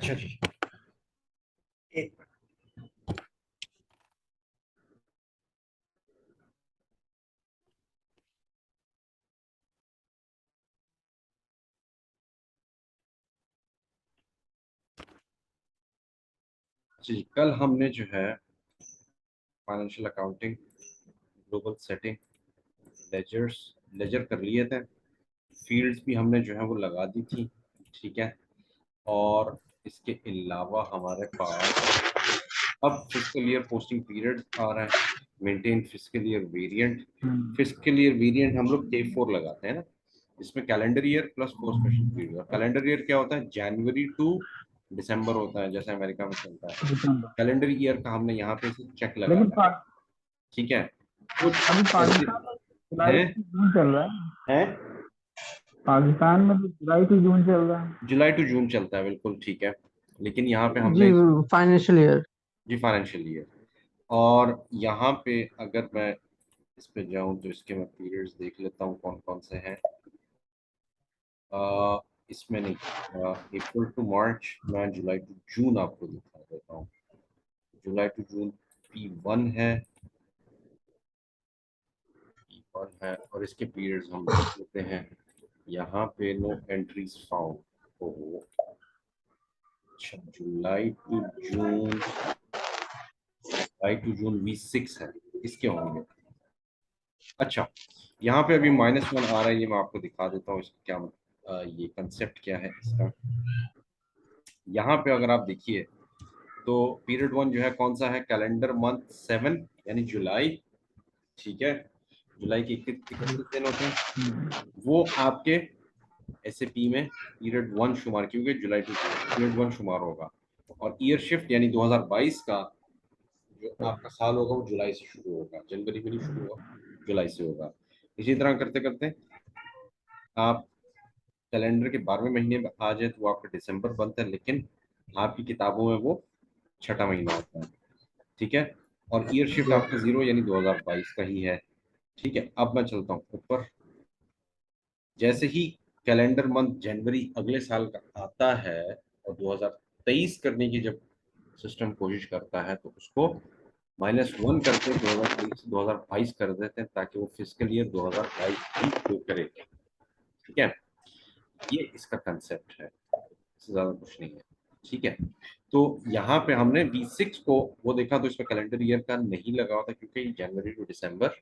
अच्छा जी। जी, कल हमने जो है financial accounting, global setting, ledgers ledger कर लिए थे। फील्ड्स भी हमने जो है वो लगा दी थी। ठीक है। और इसके अलावा हमारे पास अब फिस्कल ईयर पोस्टिंग पीरियड आ रहा है। Maintain fiscal year variant. Fiscal year variant हम लोग K4 लगाते हैं ना, इसमें calendar year plus post question period. Calendar year क्या होता है? जनवरी टू दिसंबर होता है, जैसे अमेरिका में चलता है। दिसंबर। कैलेंडर ईयर का हमने यहाँ पे चेक लेकिन लगाना है। ठीक है। कुछ अभी ऐसे पाकिस्तान में जुलाई हैं से जून चल रहा है। हैं पाकिस्तान में तो जुलाई से जून चल रहा है। जुलाई टू जून चलता है, बिल्कुल ठीक है। लेकिन यहाँ पे जी, हमने फाइनेंशियल ईयर। जी फाइनेंशियल ईयर। और यहाँ पे अगर मैं इस पे जाऊं तो इसके मैं पीरियड्स देख लेता हूँ कौन कौन से हैं। इसमें नहीं, अप्रैल टू मार्च, मैं जुलाई टू जून आपको दिखा देता हूँ। जुलाई टू जून P1 है, P1 है, और इसके पीरियड्स हम देख लेते हैं। यहाँ पे नो एंट्रीज फाउंड। ओहो, अच्छा, जुलाई टू जून V6 है, इसके होंगे। अच्छा, यहाँ पे अभी -1 आ रहा है, ये मैं आपको दिखा देता हूँ इसका क्या ये कंसेप्ट क्या है इसका। यहाँ पे अगर आप देखिए तो पीरियड 1 जो है कौन सा है? कैलेंडर मंथ 7 यानी जुलाई। ठीक है। जुलाई के 31 दिन होते हैं वो आपके एसएपी में पीरियड 1 शुमार, क्योंकि जुलाई टू पीरियड 1 शुमार होगा। और ईयर शिफ्ट यानी 2022 का जो आपका साल होगा वो जुलाई से शुरू होगा, जनवरी में नहीं शुरू होगा, जुलाई से होगा। इसी तरह करते करते आप कैलेंडर के 12वें महीने में आ जाए तो वो आपका दिसंबर बनता है, लेकिन आपकी किताबों में वो छठा महीना होता है। ठीक है। और ईयर शिफ्ट आपका 0 यानी 2022 का ही है। ठीक है। अब मैं चलता हूँ ऊपर। जैसे ही कैलेंडर मंथ जनवरी अगले साल का आता है और 2023 करने की जब सिस्टम कोशिश करता है तो उसको -1 करके 2023 से 2022 कर देते हैं, ताकि वो फिजिकल ईयर 2022 भी शो करे। ठीक है। ये इसका कंसेप्ट है, इससे ज्यादा कुछ नहीं है। ठीक है। तो यहाँ पे हमने V6 को वो देखा तो इसमें कैलेंडर ईयर का नहीं लगा होता, क्योंकि जनवरी टू दिसंबर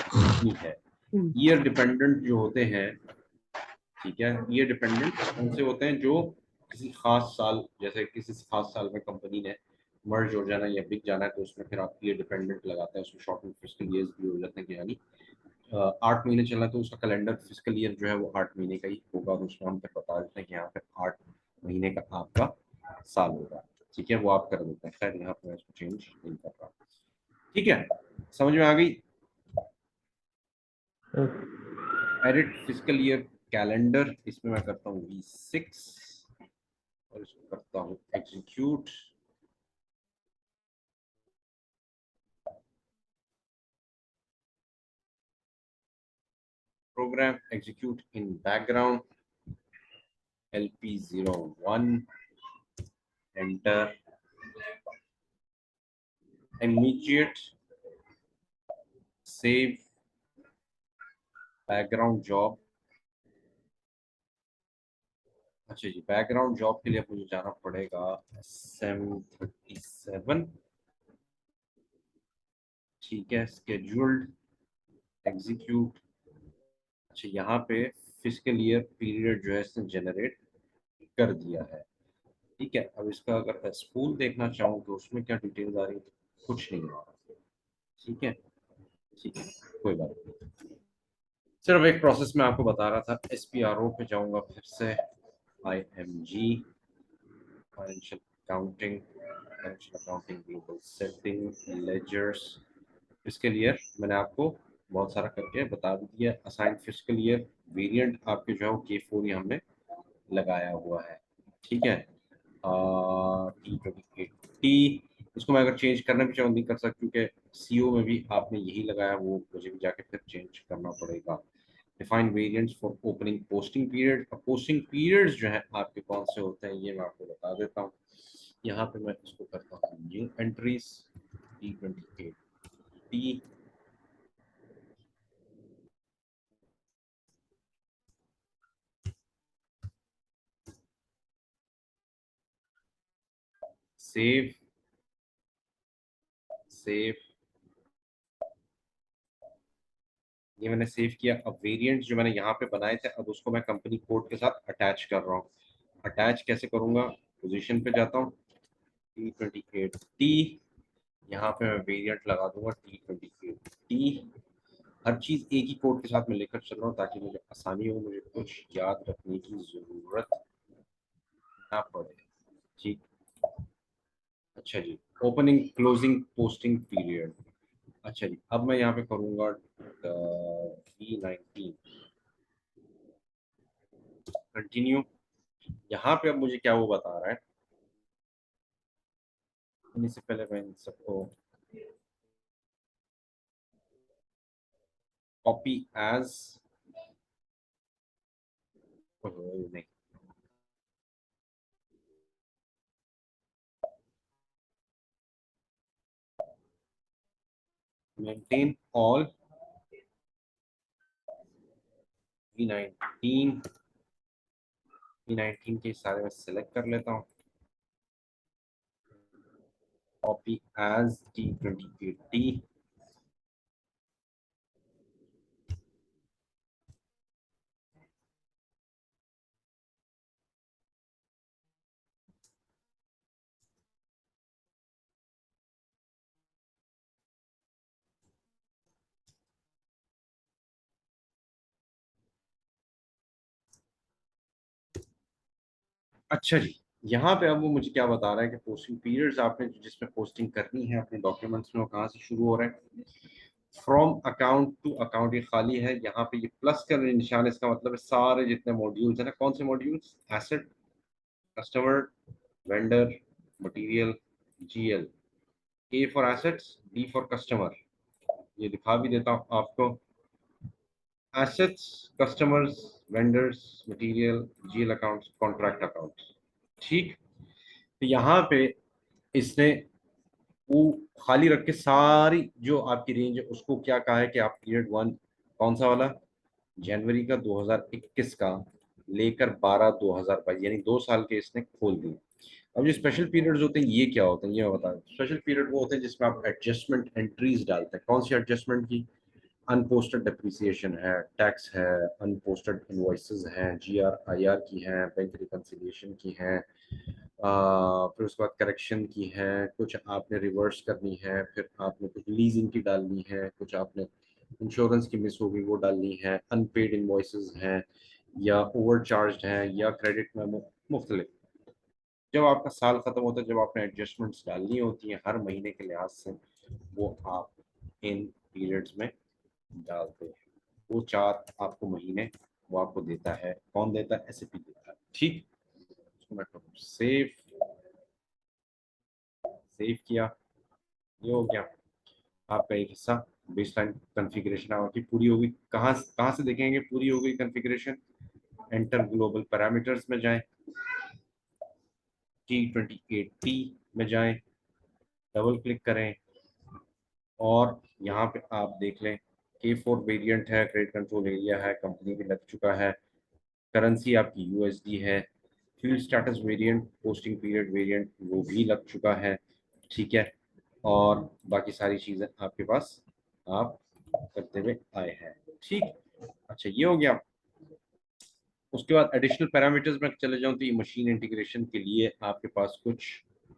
ही है। ईयर डिपेंडेंट जो होते हैं, ठीक है, ईयर डिपेंडेंट कौन से होते हैं? जो किसी खास साल, जैसे किसी खास साल में कंपनी ने मर्ज हो जाना या बिक जाना है, तो उसमें फिर आप ईयर डिपेंडेंट लगाते हैं, उसमें शॉर्ट फिजिकल ईयर्स भी हो जाते हैं कि यानी 8 महीने चलना है तो उसका कैलेंडर फिजिकल ईयर जो है वो 8 महीने का ही होगा, और उसमें हम फिर बता देते हैं कि यहाँ पे 8 महीने का आपका साल होगा। ठीक है, वो आप कर देते हैं। खैर यहाँ पे मैं इसको चेंज नहीं कर रहा। ठीक है, समझ में आ गई? एडिट फिजिकल ईयर कैलेंडर, इसमें मैं करता हूँ V6 और इसको करता हूँ execute. Program execute in background, LP01, enter, immediate save background job. अच्छा जी, बैकग्राउंड जॉब के लिए मुझे जाना पड़ेगा SM37। ठीक है, स्केड्यूल्ड, एग्जीक्यूट। अच्छा, यहाँ पे फिजिकल ईयर पीरियड जो है इसने जनरेट कर दिया है। ठीक है। अब इसका अगर मैं स्पूल देखना चाहूँ तो उसमें क्या डिटेल्स आ रही है? कुछ नहीं आ रहा। ठीक है। ठीक है, कोई बात नहीं। सिर्फ एक प्रोसेस में आपको बता रहा था। SPRO पे जाऊंगा फिर से, IMG, financial accounting global setting, ledgers. Physical year मैंने आपको बहुत सारा करके बता भी दिया। असाइन फिजिकल ईयर वेरिएंट आपके जो है वो K4 ही हमने लगाया हुआ है। ठीक है। T28T, इसको मैं अगर चेंज करना भी चाहूँ नहीं कर सकता, क्योंकि CO में भी आपने यही लगाया, वो मुझे भी जाके फिर चेंज करना पड़ेगा। Define variants for opening posting period. Posting periods जो है आपके कौन से होते हैं ये मैं आपको बता देता हूँ। यहाँ पे मैं इसको करता हूँ new entries T28T, save save. ये मैंने सेव किया। अब वेरिएंट्स जो मैंने यहाँ पे बनाए थे अब उसको मैं कंपनी कोड के साथ अटैच कर रहा हूँ। अटैच कैसे करूंगा, पोजीशन पे जाता हूँ T28T, यहाँ पे मैं वेरिएंट लगा दूंगा T28T। हर चीज एक ही कोड के साथ मैं लेकर चल रहा हूँ ताकि मुझे आसानी हो, मुझे कुछ याद रखने की जरूरत ना पड़े। ठीक। अच्छा जी, ओपनिंग क्लोजिंग पोस्टिंग पीरियड। अच्छा जी, अब मैं यहाँ पे करूंगा V19 कंटिन्यू। यहाँ पे अब मुझे क्या वो बता रहा है, इससे पहले मैं इन सबको कॉपी एज नहीं, मेंटेन ऑल V19 V19 के सारे मैं सिलेक्ट कर लेता हूँ। Copy as T28T। अच्छा जी, यहाँ पे अब वो मुझे क्या बता रहा है कि पोस्टिंग पीरियड्स आपने जिसमें पोस्टिंग करनी है अपने डॉक्यूमेंट्स में वो कहाँ से शुरू हो रहा है। फ्रॉम अकाउंट टू अकाउंट ये खाली है। यहाँ पे ये प्लस का निशान, इसका मतलब है सारे जितने मॉड्यूल्स है ना, कौन से modules, asset, customer, vendor, material, GL. A for assets, D for customer. ये दिखा भी देता हूँ आपको। Assets, customers, vendors, material, GL accounts, contract accounts. ठीक। तो यहाँ पे इसने वो खाली रख के सारी जो आपकी रेंज है उसको क्या कहा है कि आप पीरियड वन कौन सा वाला, जनवरी का 2021 का लेकर 12 2022 यानी 2 साल के इसने खोल दिए। अब जो स्पेशल पीरियड्स होते हैं ये क्या होते हैं ये मैं बता दूं। स्पेशल पीरियड वो होते हैं जिसमें आप एडजस्टमेंट एंट्रीज डालते हैं। कौन सी एडजस्टमेंट की, अनपोस्टेड डिप्रिसिएशन है, टैक्स है, अनपोस्टेड इनवॉइसेस हैं, GR IR की हैं, बैंक रिकंसिलिएशन की हैं, फिर उसके बाद करेक्शन की है, कुछ आपने रिवर्स करनी है, फिर आपने कुछ लीजिंग की डालनी है, कुछ आपने इंश्योरेंस की मिस होगी वो डालनी है, अनपेड इनवॉइसेस हैं या ओवरचार्ज हैं या क्रेडिट मेमो, मुख्तलिफ। जब आपका साल खत्म होता है जब आपने एडजस्टमेंट्स डालनी होती हैं हर महीने के लिहाज से, वो आप इन पीरियड्स में डालते हैं। वो चार आपको महीने वो आपको देता है। कौन देता है, SAP देता है। ठीक। उसको मैं सेव सेव किया, ये हो गया आपका एक हिस्सा। बेसलाइन कॉन्फ़िगरेशन आपकी पूरी होगी। कहाँ कहाँ से देखेंगे पूरी हो गई कॉन्फ़िगरेशन, एंटर ग्लोबल पैरामीटर्स में जाएं, T28T में जाएं, डबल क्लिक करें और यहाँ पे आप देख लें K4 वेरिएंट है, क्रेडिट कंट्रोल एरिया है, कंपनी भी लग चुका है, करेंसी आपकी USD है, field status variant, posting period variant वो भी लग चुका है। ठीक है, और बाकी सारी चीज़ें आपके पास आप करते हुए आए हैं। ठीक। अच्छा ये हो गया। उसके बाद एडिशनल पैरामीटर्स में चले जाऊं तो ये मशीन इंटीग्रेशन के लिए आपके पास कुछ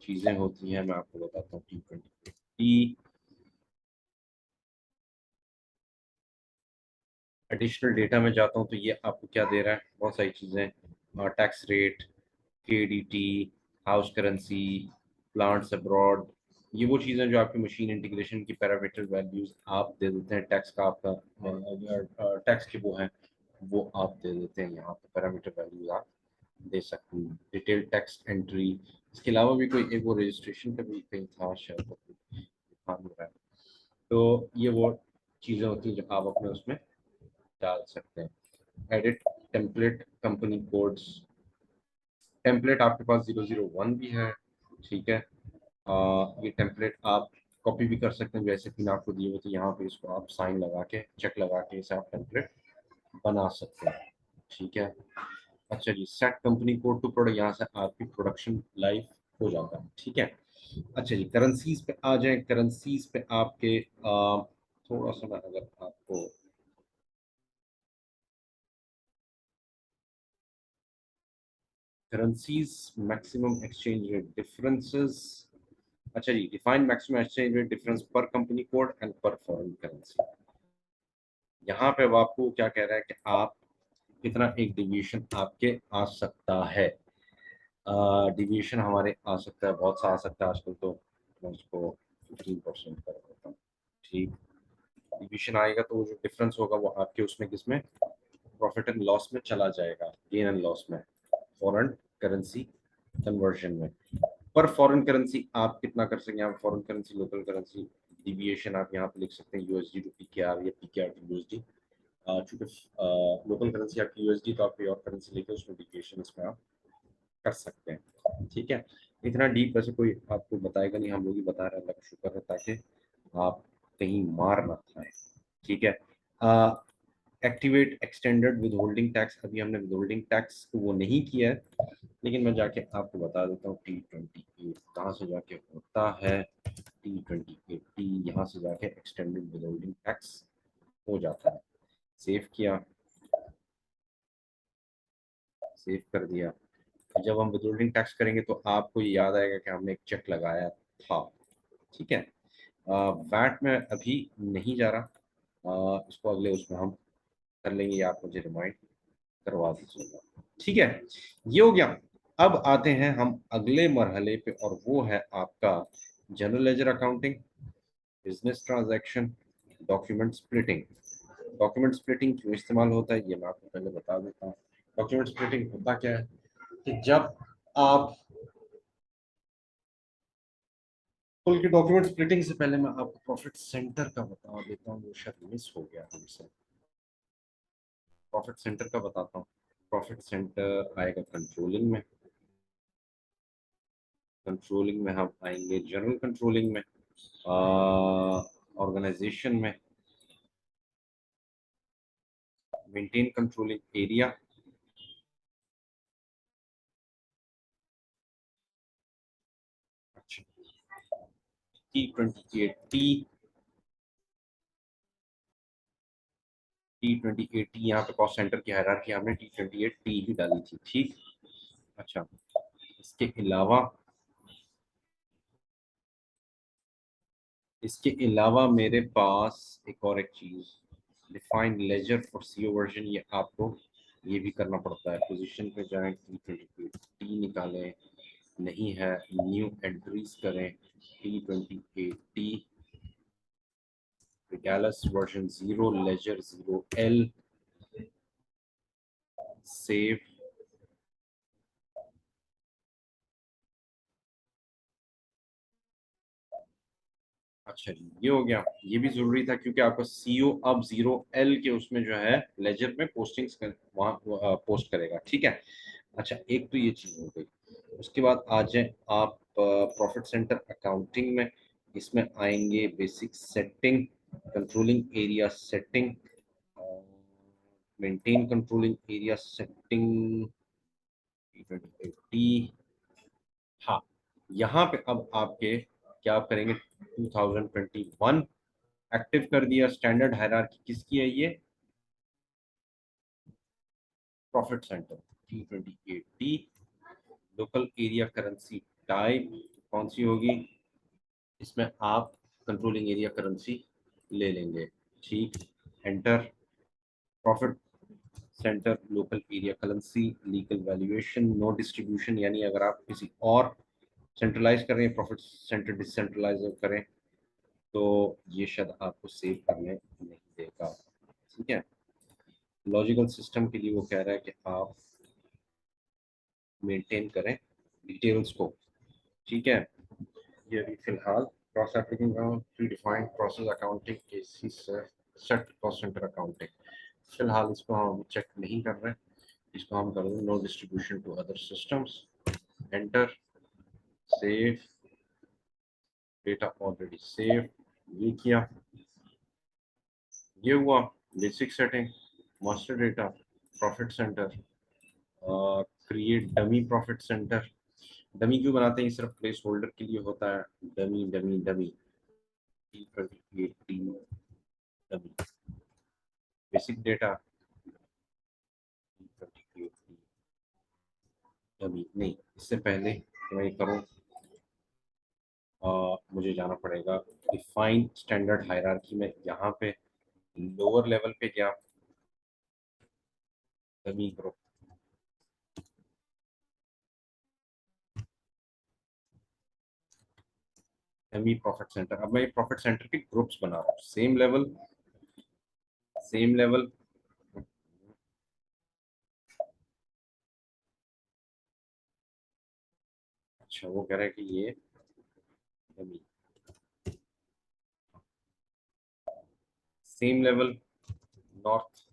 चीज़ें होती हैं, मैं आपको बताता हूँ। T20T एडिशनल डेटा में जाता हूँ तो ये आपको क्या दे रहा है, बहुत सारी चीज़ें, tax rate, KDT, house currency, plants abroad. ये वो चीज़ें जो आपकी मशीन इंटीग्रेशन की पैरामीटर वैल्यूज आप दे देते हैं। टैक्स का आपका टैक्स के वो हैं वो आप दे देते हैं, यहाँ पे पैरामीटर वैल्यूज आप दे सकते हैं। डिटेल टैक्स एंट्री, इसके अलावा भी कोई एक वो रजिस्ट्रेशन का भी कहीं था शायद, ध्यान नहीं रहा है। तो ये वो चीज़ें होती हैं जो आप अपने उसमें डाल सकते हैं। Edit template company codes, template आपके पास 001 भी है, ठीक है। ये टेम्पलेट आप कॉपी भी कर सकते हैं, जैसे कि मैं आपको दिए हुए थे यहाँ पे, इसको आप साइन लगा के, चेक लगा के इसे आप टेम्पलेट बना सकते हैं, ठीक है। अच्छा जी, set company code to product, यहाँ से आपकी प्रोडक्शन लाइव हो जाता है, ठीक है। अच्छा जी, करेंसीज पे आ जाए। करेंसीज पे आपके थोड़ा सा मैं अगर आपको currencies maximum exchange rate differences, अच्छा जी, define maximum exchange rate difference per company code and per foreign currency. यहाँ पे अब आपको क्या कह रहा है कि आप कितना एक डिविएशन आपके आ सकता है। डिविएशन हमारे आ सकता है, बहुत सा आ सकता है आजकल, तो मैं उसको 15% कर देता हूँ, ठीक। डिविएशन आएगा तो वो जो डिफरेंस होगा वो आपके उसमें किसमें, प्रॉफिट एंड लॉस में चला जाएगा, गेन एंड लॉस में, फॉरेन करेंसी कन्वर्जन में। पर फॉरेन करेंसी आप कितना कर सकते हैं, आप foreign currency local currency deviation आप यहाँ पे लिख सकते हैं यूएसडी टू पीकेआर या पीकेआर टू यूएसडी। चूंकि लोकल करेंसी आपकी यूएसडी, तो आप कोई और करेंसी लेके उसमें डिविएशन इसमें आप कर सकते हैं, ठीक है। इतना डीप वैसे कोई आपको बताएगा नहीं, हम लोग ही बता रहे हैं, अल्लाह का शुक्र है, ताकि आप कहीं मार ना खाएं, ठीक है। Activate extended with holding tax, अभी हमने विद होल्डिंग टैक्स वो नहीं किया है, लेकिन मैं जाके आपको बता देता हूँ। T28 कहाँ से जाके होता है, T28 यहाँ से जाके एक्सटेंडेड विद होल्डिंग टैक्स हो जाता है। सेव किया, सेव कर दिया। जब हम विदहोल्डिंग टैक्स करेंगे तो आपको ये याद आएगा कि हमने एक चेक लगाया था, ठीक है। वैट में अभी नहीं जा रहा, इसको अगले उसमें हम कर लेंगे, या आप मुझे रिमाइंड करवा दीजिएगा, ठीक है। ये हो गया। अब आते हैं हम अगले मरहले पे, और वो है आपका general ledger accounting, business transaction, document splitting. Document splitting क्यों इस्तेमाल होता है ये मैं आपको पहले बता देता हूँ। डॉक्यूमेंट स्प्लिटिंग होता क्या है कि जब आप, बल्कि डॉक्यूमेंट स्प्लिटिंग से पहले मैं आपको प्रॉफिट सेंटर का बता देता हूँ, वो शायद मिस हो गया हमसे। प्रॉफिट सेंटर का बताता हूँ। प्रॉफिट सेंटर आएगा कंट्रोलिंग में, कंट्रोलिंग में हम आएंगे जनरल कंट्रोलिंग में, ऑर्गेनाइजेशन में मेंटेन कंट्रोलिंग एरिया, अच्छा, T28T, T28T यहाँ पे कॉस्ट सेंटर की हायरार्की हमने T28T भी डाली थी, ठीक। अच्छा, इसके अलावा, इसके अलावा मेरे पास एक चीज, defined ledger for CO version, ये आपको ये भी करना पड़ता है। पोजीशन पे जाएं, T निकालें, नहीं है न्यू एंट्रीज करें, T28T, रिगालस version 0, laser 0L, save. अच्छा जी, ये हो गया। ये भी जरूरी था क्योंकि आपका सीओ अब 0L के उसमें जो है लेजर में पोस्टिंग्स कर, वहाँ पोस्ट करेगा, ठीक है। अच्छा, एक तो ये चीज हो गई। उसके बाद आ जाए आप प्रॉफिट सेंटर अकाउंटिंग में, इसमें आएंगे basic setting, controlling area setting, maintain controlling area setting, T2080। हाँ, यहाँ पे अब आपके क्या आप करेंगे, 2021 एक्टिव कर दिया। स्टैंडर्ड हायरार्की किसकी है ये, profit centre, T28T। Local area currency type कौन सी होगी, इसमें आप कंट्रोलिंग एरिया करेंसी ले लेंगे, ठीक। Enter. Profit centre local area currency, legal valuation, no distribution, यानी अगर आप किसी और सेंट्रलाइज कर रहे हैं, प्रॉफिट सेंटर डिसेंट्रलाइज करें तो ये शायद आपको सेव करने नहीं देगा, ठीक है। लॉजिकल सिस्टम के लिए वो कह रहा है कि आप मेंटेन करें डिटेल्स को, ठीक है। ये अभी फिलहाल cross application predefined process accounting केसी सेट कॉस्ट सेंटर अकाउंटिंग, फिलहाल इसको हम चेक नहीं कर रहे हैं, इसको हम कर देंगे no distribution to other systems, enter, save, data already save, ये किया, ये हुआ basic setting, master data, profit centre, create dummy profit centre. Dummy क्यों बनाते हैं, सिर्फ प्लेस होल्डर के लिए होता है, dummy dummy dummy, dummy, basic data, dummy नहीं, इससे पहले कि मैं ये करूँ मुझे जाना पड़ेगा डिफाइन स्टैंडर्ड हायरार्की में, यहाँ पे लोअर लेवल पे गया, dummy group, dummy profit centre. अब मैं प्रॉफिट सेंटर के ग्रुप्स बना रहा हूँ, सेम लेवल, सेम लेवल, अच्छा वो कह रहा है कि ये dummy, same level, north,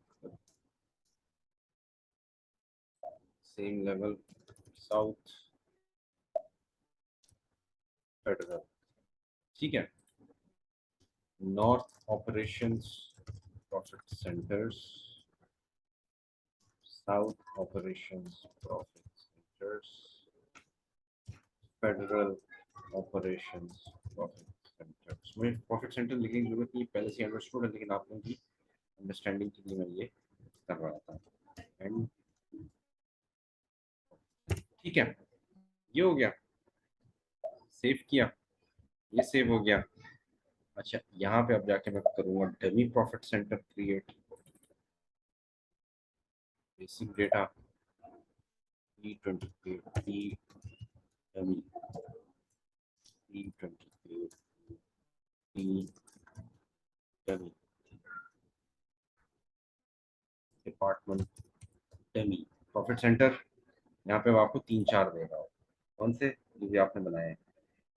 same level, south, federal, ठीक है, north operations profit centres, south operations profit centres, federal operations profit centres. में प्रॉफिट सेंटर लिखने की जरूरत नहीं, पहले से अंडरस्टूड है, लेकिन आप लोगों की अंडरस्टैंडिंग के लिए मैं ये कर रहा था। एंड ठीक है, ये हो गया, सेव किया, ये सेव हो गया। अच्छा यहाँ पे अब जाके मैं करूंगा dummy profit centre create, basic data, P28, P dummy, P28, P dummy, department dummy, profit centre, यहाँ पे वो आपको 3-4 देगा, कौन से जो भी आपने बनाए हैं,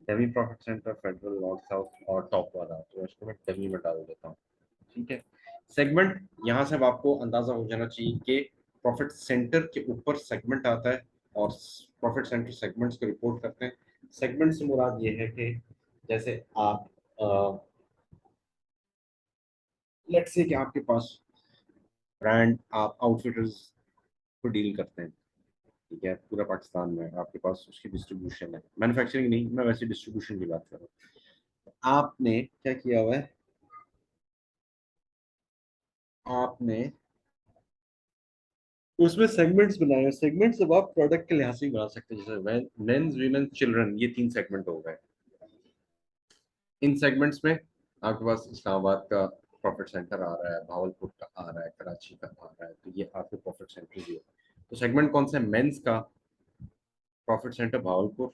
dummy profit centre, federal, north south और टॉप वाला, तो इसको मैं डमी में डाल देता हूँ, ठीक है। सेगमेंट, यहाँ से अब आपको अंदाजा हो जाना चाहिए कि प्रॉफिट सेंटर के ऊपर सेगमेंट आता है और प्रॉफिट सेंटर सेगमेंट्स को रिपोर्ट करते हैं। सेगमेंट से मुराद ये है कि जैसे आप लेट्स से कि आपके पास ब्रांड, आप आउटफिटर्स को डील करते हैं, ठीक है, पूरा पाकिस्तान में आपके पास उसकी डिस्ट्रीब्यूशन है, मैन्युफैक्चरिंग नहीं, मैं वैसे डिस्ट्रीब्यूशन की बात कर रहा हूँ। आपने क्या किया हुआ है, आपने उसमें सेगमेंट्स बनाए हैं, सेगमेंट्स अब आप प्रोडक्ट के लिहाज से ही बना सकते हैं, जैसे मेंस, वीमेन, चिल्ड्रन, ये 3 सेगमेंट हो गए। इन सेगमेंट्स में आपके पास इस्लामाबाद का प्रॉफिट सेंटर आ रहा है, भावलपुर का आ रहा है, कराची का आ रहा है, तो ये आपके प्रॉफिट सेंटर भी है। तो सेगमेंट कौन सा है, मेंस का प्रॉफिट सेंटर भावलपुर,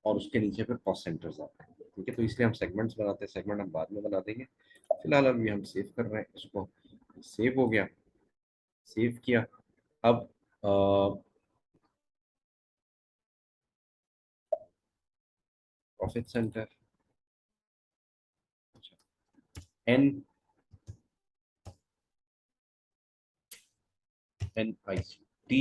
और उसके नीचे फिर कॉस्ट सेंटर्स आते हैं, ठीक है। तो इसलिए हम सेगमेंट्स बनाते हैं, सेगमेंट हम बाद में बना देंगे, फिलहाल अभी हम सेव कर रहे हैं इसको। सेव हो गया, सेव किया, अब profit centre, N, NICT,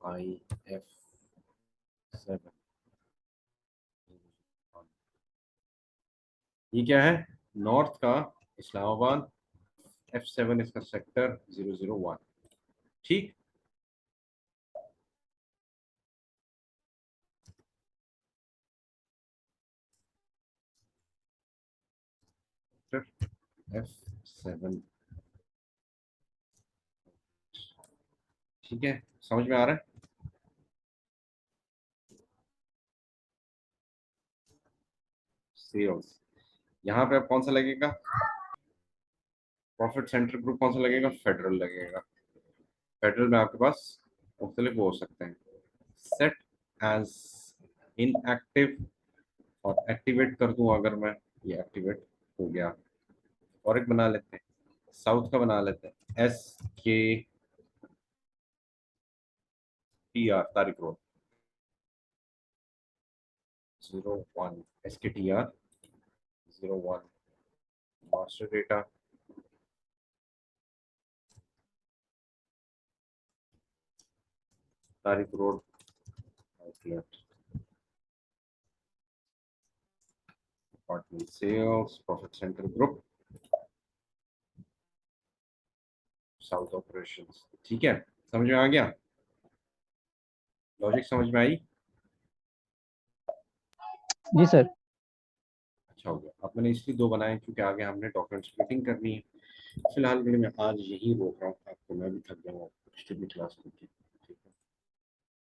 IF7, ये क्या है, नॉर्थ का इस्लामाबाद, F7 इसका सेक्टर 001, ठीक। F7, ठीक है, समझ में आ रहा है। सेल्स, यहाँ पे अब कौन सा लगेगा, प्रॉफिट सेंटर ग्रुप कौन सा लगेगा, फेडरल लगेगा। फेडरल में आपके पास मुख्तलिफ वो हो सकते हैं, सेट एज इनएक्टिव और एक्टिवेट कर दूं अगर मैं, ये एक्टिवेट हो गया। और एक बना लेते हैं, साउथ का बना लेते हैं, SKTR, Tariq road, 01 SKTR 01 master data, Tariq road outlet, department sales, profit centre group, south operations. ठीक है, समझ में आ गया? लॉजिक समझ में आई? जी सर। अच्छा हो गया। अब मैंने इसलिए दो बनाए क्योंकि आगे हमने डॉक्यूमेंट स्प्लिटिंग करनी है। फिलहाल के लिए मैं आज यही रोक रहा हूँ, आपको मैं भी थक जाऊंगा पिछली क्लास करके।